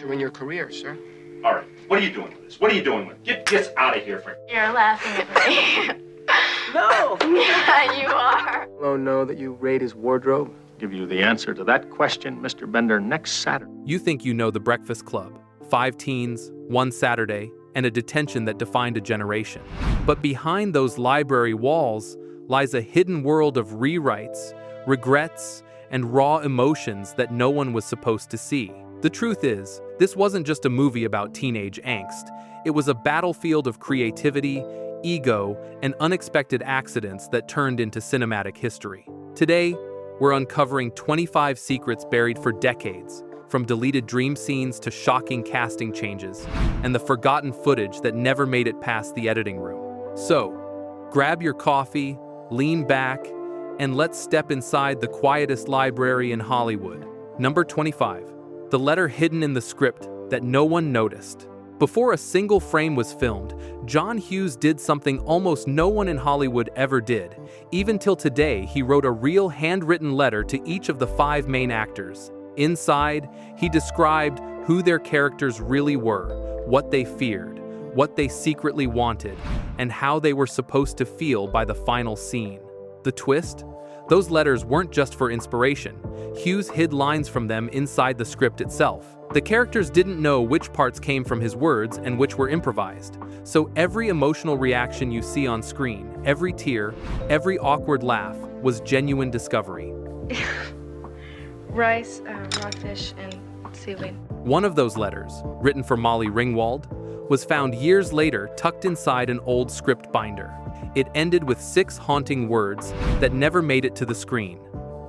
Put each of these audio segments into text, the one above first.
during your career, sir. All right, what are you doing with this? What are you doing with it? Get this out of here for... You're laughing at me. No! Yeah, you are. Hello, know that you raid his wardrobe? Give you the answer to that question, Mr. Bender, next Saturday. You think you know The Breakfast Club, 5 teens, 1 Saturday, and a detention that defined a generation. But behind those library walls lies a hidden world of rewrites, regrets, and raw emotions that no one was supposed to see. The truth is, this wasn't just a movie about teenage angst. It was a battlefield of creativity, ego, and unexpected accidents that turned into cinematic history. Today, we're uncovering 25 secrets buried for decades, from deleted dream scenes to shocking casting changes, and the forgotten footage that never made it past the editing room. So, grab your coffee, lean back, and let's step inside the quietest library in Hollywood. Number 25. The letter hidden in the script that no one noticed. Before a single frame was filmed, John Hughes did something almost no one in Hollywood ever did. Even till today, he wrote a real handwritten letter to each of the 5 main actors. Inside, he described who their characters really were, what they feared, what they secretly wanted, and how they were supposed to feel by the final scene. The twist? Those letters weren't just for inspiration. Hughes hid lines from them inside the script itself. The characters didn't know which parts came from his words and which were improvised. So every emotional reaction you see on screen, every tear, every awkward laugh, was genuine discovery. Rice, rockfish, and seaweed. One of those letters, written for Molly Ringwald, was found years later tucked inside an old script binder. It ended with 6 haunting words that never made it to the screen.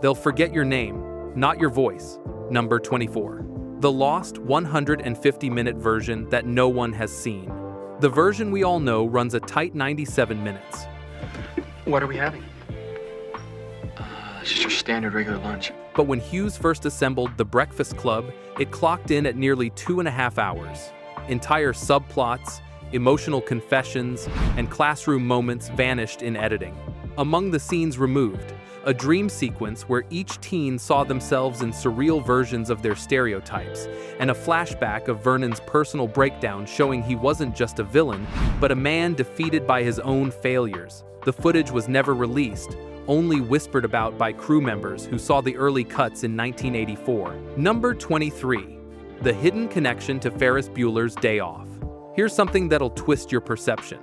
They'll forget your name, not your voice. Number 24. The lost 150-minute version that no one has seen. The version we all know runs a tight 97 minutes. What are we having? It's just your standard regular lunch. But when Hughes first assembled The Breakfast Club, it clocked in at nearly 2.5 hours. Entire subplots, emotional confessions, and classroom moments vanished in editing. Among the scenes removed, a dream sequence where each teen saw themselves in surreal versions of their stereotypes, and a flashback of Vernon's personal breakdown showing he wasn't just a villain, but a man defeated by his own failures. The footage was never released, only whispered about by crew members who saw the early cuts in 1984. Number 23. The hidden connection to Ferris Bueller's Day Off. Here's something that'll twist your perception.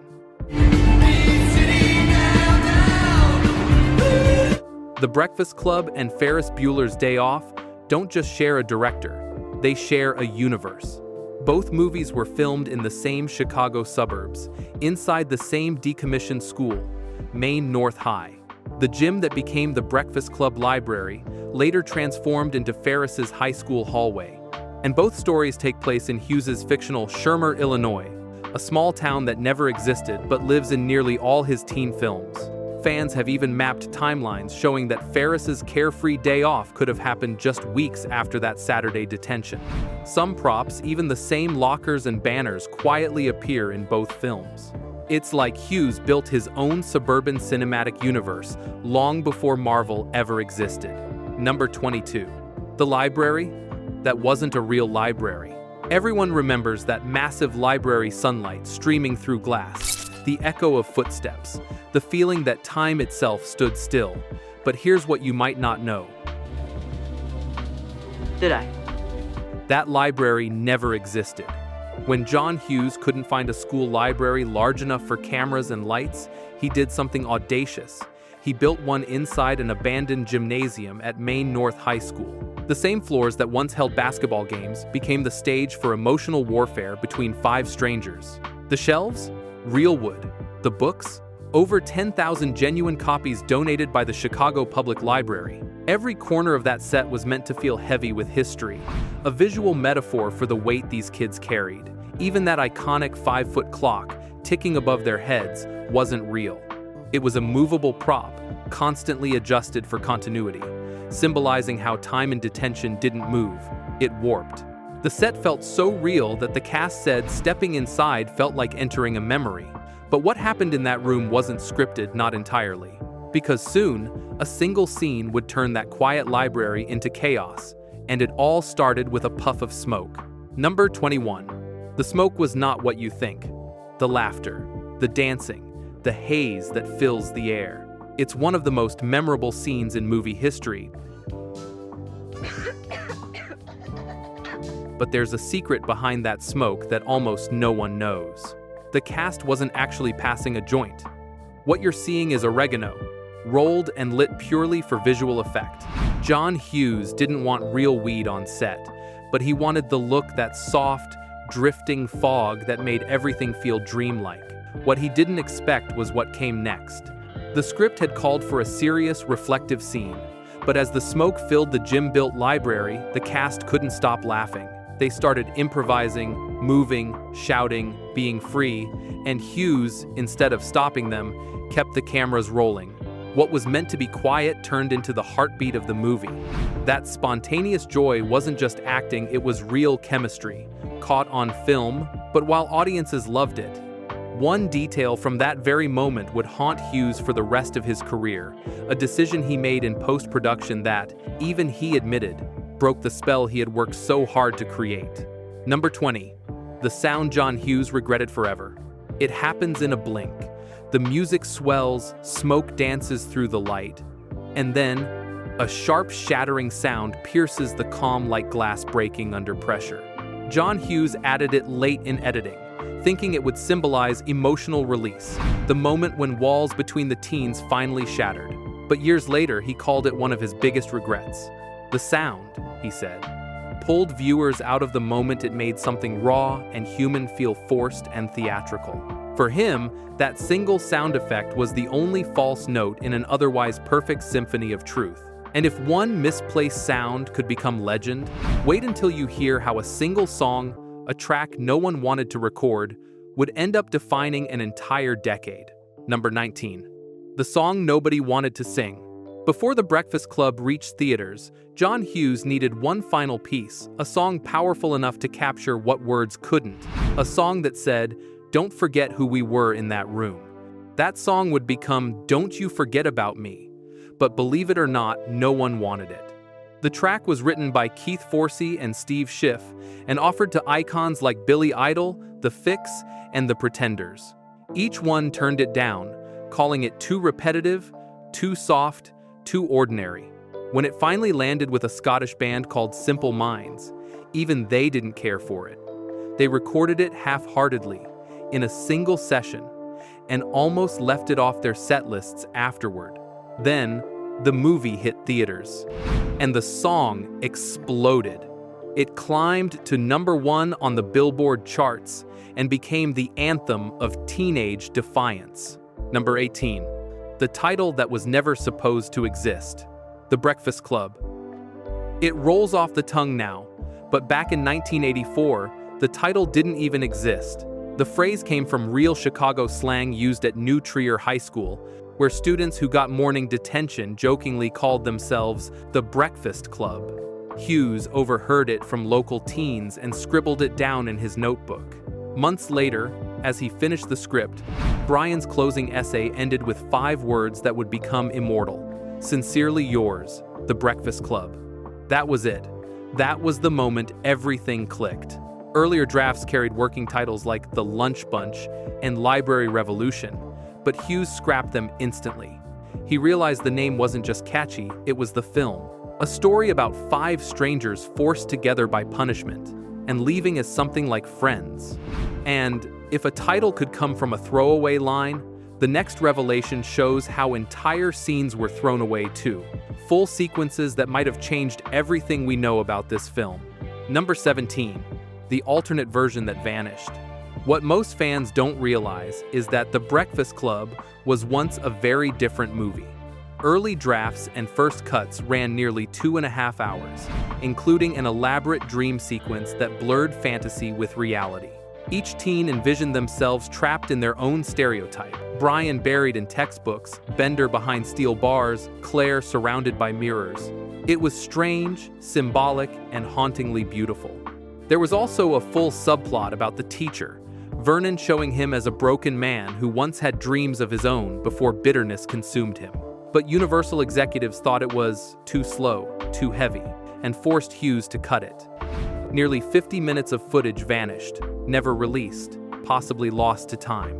The Breakfast Club and Ferris Bueller's Day Off don't just share a director, they share a universe. Both movies were filmed in the same Chicago suburbs, inside the same decommissioned school, Maine North High. The gym that became the Breakfast Club library later transformed into Ferris's high school hallway. And both stories take place in Hughes's fictional Shermer, Illinois, a small town that never existed but lives in nearly all his teen films. Fans have even mapped timelines showing that Ferris's carefree day off could have happened just weeks after that Saturday detention. Some props, even the same lockers and banners, quietly appear in both films. It's like Hughes built his own suburban cinematic universe long before Marvel ever existed. Number 22. The library that wasn't a real library. Everyone remembers that massive library sunlight streaming through glass, the echo of footsteps, the feeling that time itself stood still. But here's what you might not know. Did I? That library never existed. When John Hughes couldn't find a school library large enough for cameras and lights, he did something audacious. He built one inside an abandoned gymnasium at Maine North High School. The same floors that once held basketball games became the stage for emotional warfare between 5 strangers. The shelves? Real wood. The books? Over 10,000 genuine copies donated by the Chicago Public Library. Every corner of that set was meant to feel heavy with history, a visual metaphor for the weight these kids carried. Even that iconic 5-foot clock, ticking above their heads, wasn't real. It was a movable prop, constantly adjusted for continuity, symbolizing how time in detention didn't move, it warped. The set felt so real that the cast said stepping inside felt like entering a memory. But what happened in that room wasn't scripted, not entirely. Because soon, a single scene would turn that quiet library into chaos, and it all started with a puff of smoke. Number 21. The smoke was not what you think. The laughter, the dancing, the haze that fills the air. It's one of the most memorable scenes in movie history. But there's a secret behind that smoke that almost no one knows. The cast wasn't actually passing a joint. What you're seeing is oregano, rolled and lit purely for visual effect. John Hughes didn't want real weed on set, but he wanted the look, that soft, drifting fog that made everything feel dreamlike. What he didn't expect was what came next. The script had called for a serious, reflective scene, but as the smoke filled the gym-built library, the cast couldn't stop laughing. They started improvising, moving, shouting, being free, and Hughes, instead of stopping them, kept the cameras rolling. What was meant to be quiet turned into the heartbeat of the movie. That spontaneous joy wasn't just acting, it was real chemistry, caught on film, but while audiences loved it. One detail from that very moment would haunt Hughes for the rest of his career, a decision he made in post-production that, even he admitted, broke the spell he had worked so hard to create. Number 20. The sound John Hughes regretted forever. It happens in a blink. The music swells, smoke dances through the light, and then a sharp shattering sound pierces the calm like glass breaking under pressure. John Hughes added it late in editing, thinking it would symbolize emotional release, the moment when walls between the teens finally shattered. But years later, he called it one of his biggest regrets. The sound, he said, pulled viewers out of the moment. It made something raw and human feel forced and theatrical. For him, that single sound effect was the only false note in an otherwise perfect symphony of truth. And if one misplaced sound could become legend, wait until you hear how a single song, a track no one wanted to record, would end up defining an entire decade. Number 19. The song nobody wanted to sing. Before The Breakfast Club reached theaters, John Hughes needed one final piece, a song powerful enough to capture what words couldn't. A song that said, "Don't forget who we were in that room." That song would become "Don't You Forget About Me." But believe it or not, no one wanted it. The track was written by Keith Forsey and Steve Schiff and offered to icons like Billy Idol, The Fix, and The Pretenders. Each one turned it down, calling it too repetitive, too soft, too ordinary. When it finally landed with a Scottish band called Simple Minds, even they didn't care for it. They recorded it half-heartedly, in a single session, and almost left it off their set lists afterward. Then, the movie hit theaters, and the song exploded. It climbed to number 1 on the Billboard charts and became the anthem of teenage defiance. Number 18. The title that was never supposed to exist. The Breakfast Club. It rolls off the tongue now, but back in 1984, the title didn't even exist. The phrase came from real Chicago slang used at New Trier High School, where students who got morning detention jokingly called themselves the Breakfast Club. Hughes overheard it from local teens and scribbled it down in his notebook. Months later, as he finished the script, Brian's closing essay ended with 5 words that would become immortal. Sincerely yours, The Breakfast Club. That was it. That was the moment everything clicked. Earlier drafts carried working titles like The Lunch Bunch and Library Revolution, but Hughes scrapped them instantly. He realized the name wasn't just catchy, it was the film. A story about 5 strangers forced together by punishment and leaving as something like friends. And if a title could come from a throwaway line, the next revelation shows how entire scenes were thrown away too. Full sequences that might have changed everything we know about this film. Number 17. The alternate version that vanished. What most fans don't realize is that The Breakfast Club was once a very different movie. Early drafts and first cuts ran nearly 2.5 hours, including an elaborate dream sequence that blurred fantasy with reality. Each teen envisioned themselves trapped in their own stereotype. Brian buried in textbooks, Bender behind steel bars, Claire surrounded by mirrors. It was strange, symbolic, and hauntingly beautiful. There was also a full subplot about the teacher, Vernon showing him as a broken man who once had dreams of his own before bitterness consumed him. But Universal executives thought it was too slow, too heavy, and forced Hughes to cut it. Nearly 50 minutes of footage vanished, never released, possibly lost to time.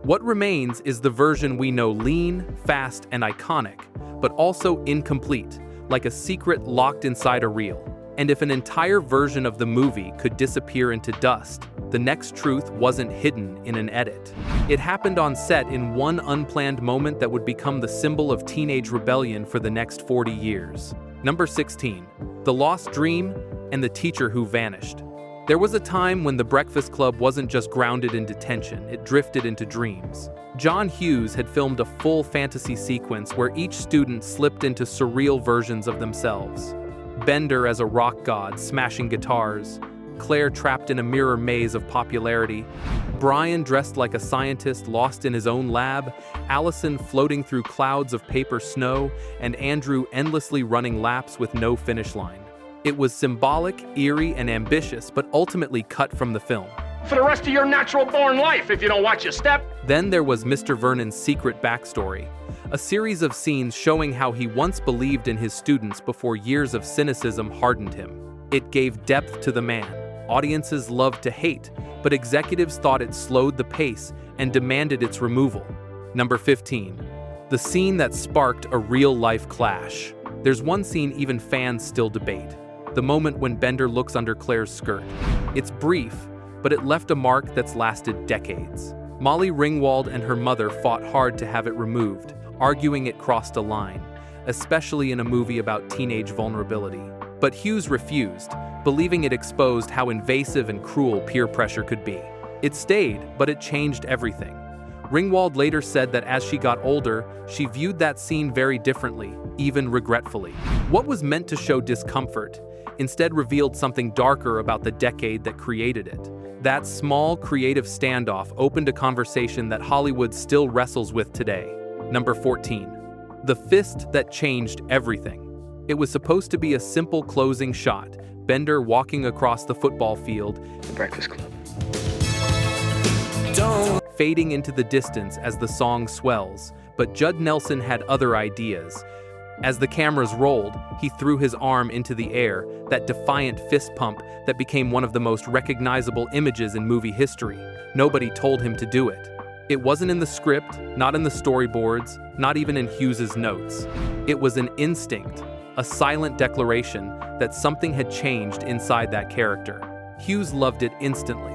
What remains is the version we know: lean, fast, and iconic, but also incomplete, like a secret locked inside a reel. And if an entire version of the movie could disappear into dust, the next truth wasn't hidden in an edit. It happened on set in one unplanned moment that would become the symbol of teenage rebellion for the next 40 years. Number 16. The Lost Dream and the Teacher Who Vanished. There was a time when the Breakfast Club wasn't just grounded in detention, it drifted into dreams. John Hughes had filmed a full fantasy sequence where each student slipped into surreal versions of themselves. Bender as a rock god smashing guitars, Claire trapped in a mirror maze of popularity, Brian dressed like a scientist lost in his own lab, Allison floating through clouds of paper snow, and Andrew endlessly running laps with no finish line. It was symbolic, eerie, and ambitious, but ultimately cut from the film. For the rest of your natural-born life, if you don't watch your step. Then there was Mr. Vernon's secret backstory, a series of scenes showing how he once believed in his students before years of cynicism hardened him. It gave depth to the man. Audiences loved to hate, but executives thought it slowed the pace and demanded its removal. Number 15. The scene that sparked a real-life clash. There's one scene even fans still debate. The moment when Bender looks under Claire's skirt. It's brief, but it left a mark that's lasted decades. Molly Ringwald and her mother fought hard to have it removed, arguing it crossed a line, especially in a movie about teenage vulnerability. But Hughes refused, believing it exposed how invasive and cruel peer pressure could be. It stayed, but it changed everything. Ringwald later said that as she got older, she viewed that scene very differently, even regretfully. What was meant to show discomfort instead revealed something darker about the decade that created it. That small, creative standoff opened a conversation that Hollywood still wrestles with today. Number 14. The Fist That Changed Everything. It was supposed to be a simple closing shot, Bender walking across the football field, The Breakfast Club. fading into the distance as the song swells, but Judd Nelson had other ideas. As the cameras rolled, he threw his arm into the air, that defiant fist pump that became one of the most recognizable images in movie history. Nobody told him to do it. It wasn't in the script, not in the storyboards, not even in Hughes's notes. It was an instinct, a silent declaration that something had changed inside that character. Hughes loved it instantly.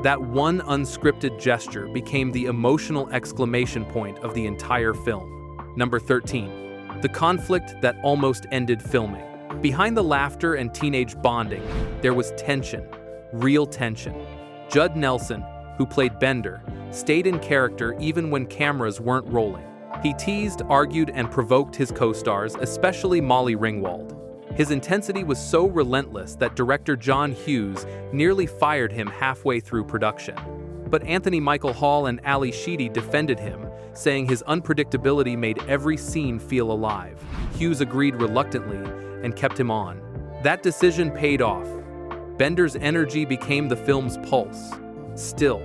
That one unscripted gesture became the emotional exclamation point of the entire film. Number 13. The conflict that almost ended filming. Behind the laughter and teenage bonding, there was tension, real tension. Judd Nelson, who played Bender, stayed in character even when cameras weren't rolling. He teased, argued, and provoked his co-stars, especially Molly Ringwald. His intensity was so relentless that director John Hughes nearly fired him halfway through production. But Anthony Michael Hall and Ally Sheedy defended him, saying his unpredictability made every scene feel alive. Hughes agreed reluctantly and kept him on. That decision paid off. Bender's energy became the film's pulse. Still,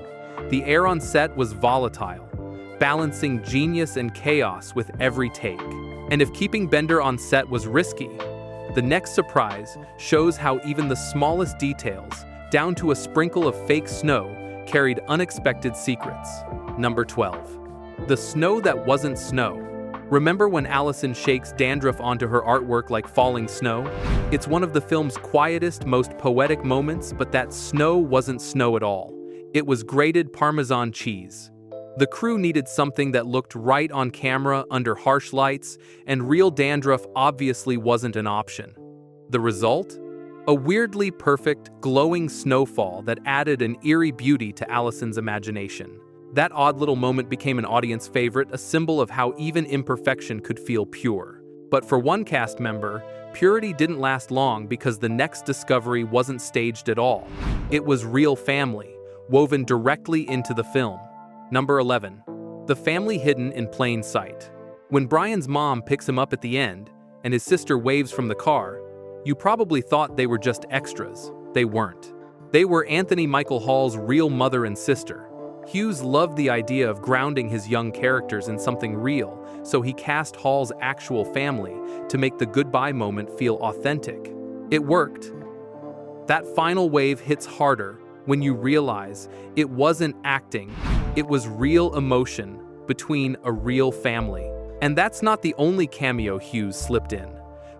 the air on set was volatile, balancing genius and chaos with every take. And if keeping Bender on set was risky, the next surprise shows how even the smallest details, down to a sprinkle of fake snow, carried unexpected secrets. Number 12. The Snow That Wasn't Snow. Remember when Allison shakes dandruff onto her artwork like falling snow? It's one of the film's quietest, most poetic moments, but that snow wasn't snow at all. It was grated Parmesan cheese. The crew needed something that looked right on camera under harsh lights, and real dandruff obviously wasn't an option. The result? A weirdly perfect, glowing snowfall that added an eerie beauty to Allison's imagination. That odd little moment became an audience favorite, a symbol of how even imperfection could feel pure. But for one cast member, purity didn't last long because the next discovery wasn't staged at all. It was real family, woven directly into the film. Number 11. The Family Hidden in Plain Sight. When Brian's mom picks him up at the end, and his sister waves from the car, you probably thought they were just extras. They weren't. They were Anthony Michael Hall's real mother and sister. Hughes loved the idea of grounding his young characters in something real, so he cast Hall's actual family to make the goodbye moment feel authentic. It worked. That final wave hits harder when you realize it wasn't acting, it was real emotion between a real family. And that's not the only cameo Hughes slipped in,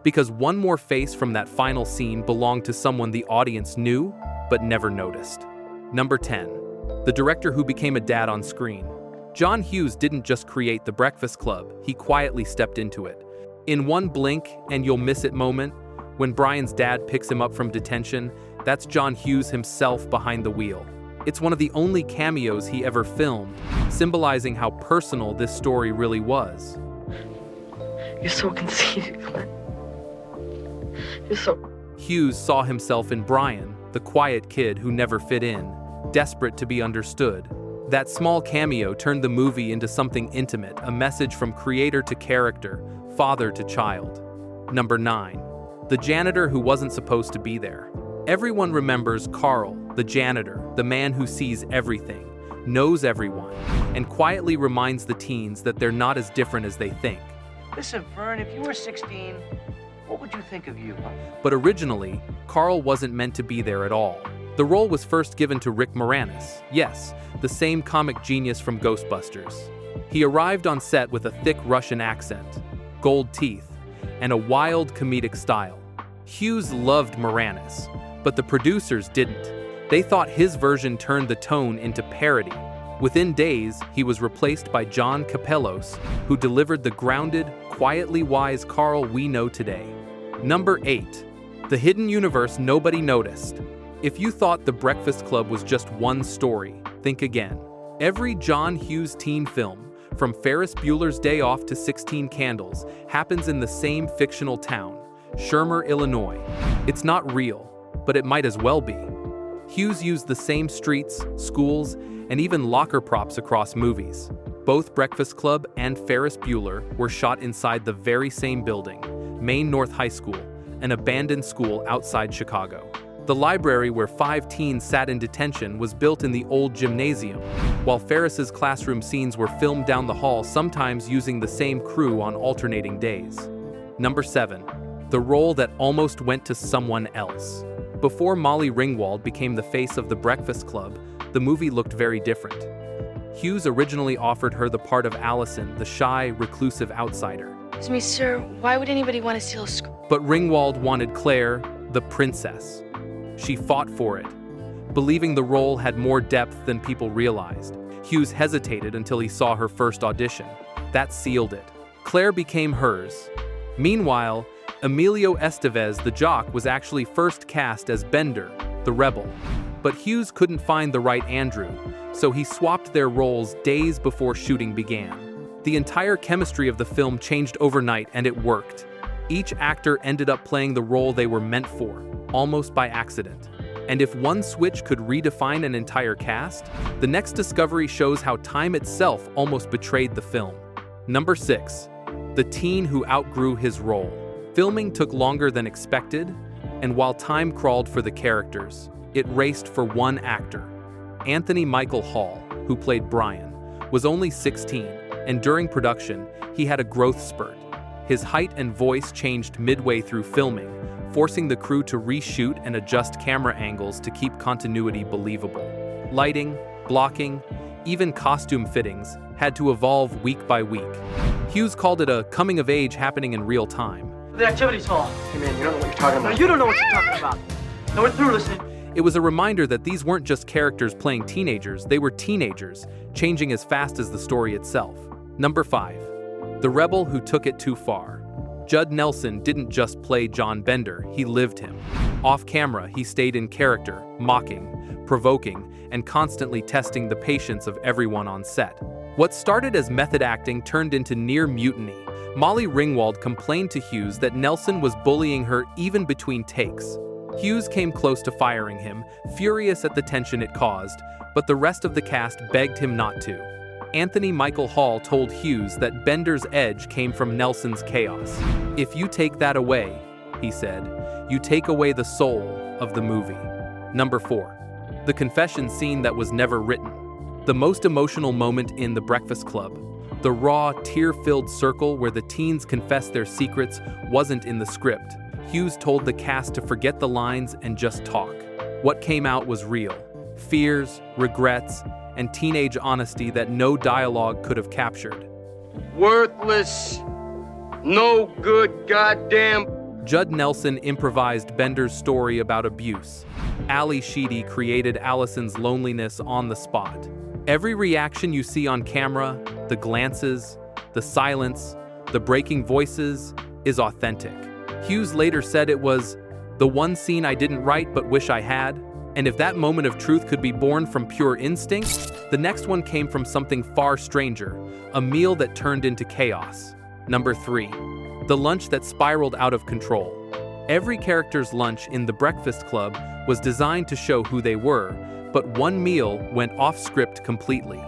because one more face from that final scene belonged to someone the audience knew but never noticed. Number 10. The director who became a dad on screen. John Hughes didn't just create The Breakfast Club, he quietly stepped into it. In one blink and you'll miss it moment, when Brian's dad picks him up from detention, that's John Hughes himself behind the wheel. It's one of the only cameos he ever filmed, symbolizing how personal this story really was. You're so conceited, Glenn. You're so... Hughes saw himself in Brian, the quiet kid who never fit in, desperate to be understood. That small cameo turned the movie into something intimate, a message from creator to character, father to child. Number 9. The janitor who wasn't supposed to be there. Everyone remembers Carl, the janitor, the man who sees everything, knows everyone, and quietly reminds the teens that they're not as different as they think. Listen, Vern, if you were 16, what would you think of you? But originally, Carl wasn't meant to be there at all. The role was first given to Rick Moranis, yes, the same comic genius from Ghostbusters. He arrived on set with a thick Russian accent, gold teeth, and a wild comedic style. Hughes loved Moranis, but the producers didn't. They thought his version turned the tone into parody. Within days, he was replaced by John Capellos, who delivered the grounded, quietly wise Carl we know today. Number 8. The hidden universe nobody noticed. If you thought The Breakfast Club was just one story, think again. Every John Hughes teen film, from Ferris Bueller's Day Off to 16 Candles, happens in the same fictional town, Shermer, Illinois. It's not real, but it might as well be. Hughes used the same streets, schools, and even locker props across movies. Both Breakfast Club and Ferris Bueller were shot inside the very same building, Maine North High School, an abandoned school outside Chicago. The library where 5 teens sat in detention was built in the old gymnasium, while Ferris's classroom scenes were filmed down the hall, sometimes using the same crew on alternating days. Number 7. The role that almost went to someone else. Before Molly Ringwald became the face of The Breakfast Club, the movie looked very different. Hughes originally offered her the part of Allison, the shy, reclusive outsider. Excuse me, sir, why would anybody want to steal a screw? But Ringwald wanted Claire, the princess. She fought for it, believing the role had more depth than people realized. Hughes hesitated until he saw her first audition. That sealed it. Claire became hers. Meanwhile, Emilio Estevez, the jock, was actually first cast as Bender, the rebel. But Hughes couldn't find the right Andrew, so he swapped their roles days before shooting began. The entire chemistry of the film changed overnight, and it worked. Each actor ended up playing the role they were meant for, almost by accident. And if one switch could redefine an entire cast, the next discovery shows how time itself almost betrayed the film. Number 6. The teen who outgrew his role. Filming took longer than expected, and while time crawled for the characters, it raced for one actor. Anthony Michael Hall, who played Brian, was only 16, and during production, he had a growth spurt. His height and voice changed midway through filming, forcing the crew to reshoot and adjust camera angles to keep continuity believable. Lighting, blocking, even costume fittings had to evolve week by week. Hughes called it a coming of age happening in real time. The activities hall. Hey man, you don't know what you're talking No, about. you don't know what you're talking about. No, we're through listening. It was a reminder that these weren't just characters playing teenagers, they were teenagers, changing as fast as the story itself. Number 5. The rebel who took it too far. Judd Nelson didn't just play John Bender, he lived him. Off camera, he stayed in character, mocking, provoking, and constantly testing the patience of everyone on set. What started as method acting turned into near mutiny. Molly Ringwald complained to Hughes that Nelson was bullying her even between takes. Hughes came close to firing him, furious at the tension it caused, but the rest of the cast begged him not to. Anthony Michael Hall told Hughes that Bender's edge came from Nelson's chaos. "If you take that away," he said, "you take away the soul of the movie." Number 4. The confession scene that was never written. The most emotional moment in The Breakfast Club. The raw, tear-filled circle where the teens confess their secrets wasn't in the script. Hughes told the cast to forget the lines and just talk. What came out was real. Fears, regrets, and teenage honesty that no dialogue could have captured. Worthless, no good goddamn. Judd Nelson improvised Bender's story about abuse. Ally Sheedy created Allison's loneliness on the spot. Every reaction you see on camera, the glances, the silence, the breaking voices, is authentic. Hughes later said it was the one scene I didn't write but wish I had, and if that moment of truth could be born from pure instinct, the next one came from something far stranger, a meal that turned into chaos. Number 3. The lunch that spiraled out of control. Every character's lunch in The Breakfast Club was designed to show who they were, but one meal went off script completely.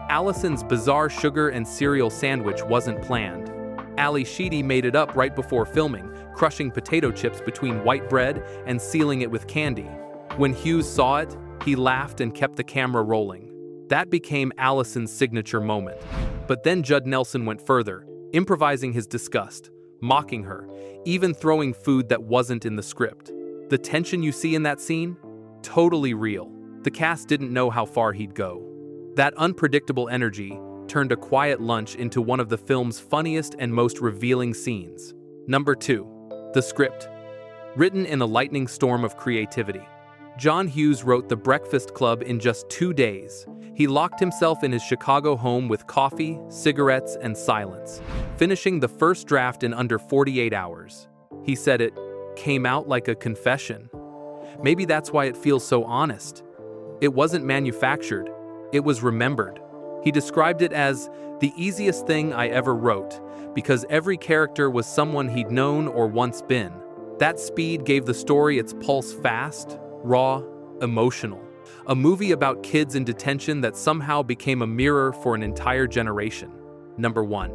Allison's bizarre sugar and cereal sandwich wasn't planned. Ally Sheedy made it up right before filming, crushing potato chips between white bread and sealing it with candy. When Hughes saw it, he laughed and kept the camera rolling. That became Allison's signature moment. But then Judd Nelson went further, improvising his disgust, mocking her, even throwing food that wasn't in the script. The tension you see in that scene? Totally real. The cast didn't know how far he'd go. That unpredictable energy turned a quiet lunch into one of the film's funniest and most revealing scenes. Number 2. The script. Written in a lightning storm of creativity. John Hughes wrote The Breakfast Club in just 2 days. He locked himself in his Chicago home with coffee, cigarettes, and silence, finishing the first draft in under 48 hours. He said it came out like a confession. Maybe that's why it feels so honest. It wasn't manufactured, it was remembered. He described it as the easiest thing I ever wrote, because every character was someone he'd known or once been. That speed gave the story its pulse fast, raw, emotional. A movie about kids in detention that somehow became a mirror for an entire generation. Number 1.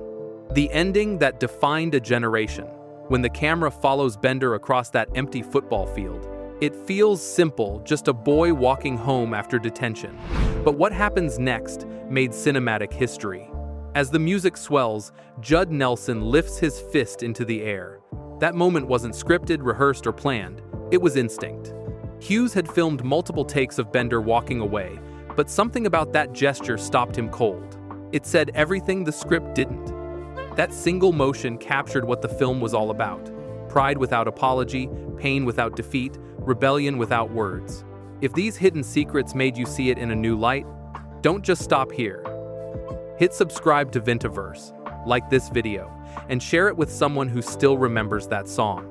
The ending that defined a generation. When the camera follows Bender across that empty football field, it feels simple, just a boy walking home after detention. But what happens next made cinematic history. As the music swells, Judd Nelson lifts his fist into the air. That moment wasn't scripted, rehearsed, or planned. It was instinct. Hughes had filmed multiple takes of Bender walking away, but something about that gesture stopped him cold. It said everything the script didn't. That single motion captured what the film was all about. Pride without apology, pain without defeat, rebellion without words. If these hidden secrets made you see it in a new light, don't just stop here. Hit subscribe to Vintaverse, like this video, and share it with someone who still remembers that song.